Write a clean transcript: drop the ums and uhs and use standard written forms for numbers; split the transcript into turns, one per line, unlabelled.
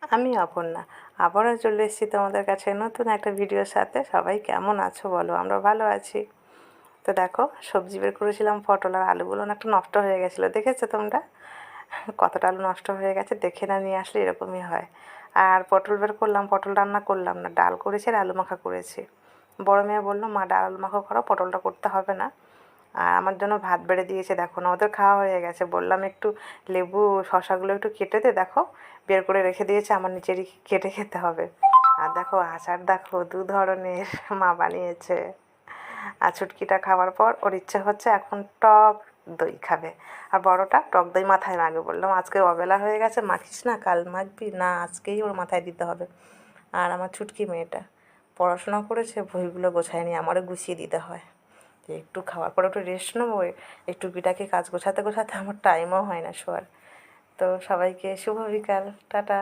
আমি অপর্ণা আবারও চলে এসেছি তোমাদের কাছে নতুন একটা ভিডিওর সাথে। সবাই কেমন আছো বলো? আমরা ভালো আছি। তো দেখো, সবজি বের করেছিলাম, পটল আর আলুগুলো না একটু নষ্ট হয়ে গেছিলো, দেখেছো তোমরা? কতটা আলু নষ্ট হয়ে গেছে, দেখে না নিয়ে আসলে এরকমই হয়। আর পটল বের করলাম, পটল রান্না করলাম না, ডাল করেছি আর আলু মাখা করেছি। বড় মেয়ে বললো মা ডাল আলু মাখা করো, পটলটা করতে হবে না। আর আমার জন্য ভাত বেড়ে দিয়েছে, দেখো না ওদের খাওয়া হয়ে গেছে। বললাম একটু লেবু শসাগুলো একটু কেটে দে, দেখো বের করে রেখে দিয়েছে, আমার নিচেরই কেটে খেতে হবে। আর দেখো আচার, দেখো 2 ধরনের মা বানিয়েছে। আর ছুটকিটা খাওয়ার পর ওর ইচ্ছে হচ্ছে এখন টক দই খাবে। আর বড়টা টক দই মাথায় মাখবে। বললাম আজকে অবেলা হয়ে গেছে, মাখিস না, কাল মাখবি না, আজকেই ওর মাথায় দিতে হবে। আর আমার ছুটকি মেয়েটা পড়াশোনা করেছে, বইগুলো গোছায়নি, আমারও গুছিয়ে দিতে হয়। যে একটু খাওয়ার পরে একটু রেস্ট নেবো, একটু টুকিটাকি কাজ গোছাতে গোছাতে আমার টাইমও হয় না শোয়ার। তো সবাইকে শুভ বিকাল, টাটা।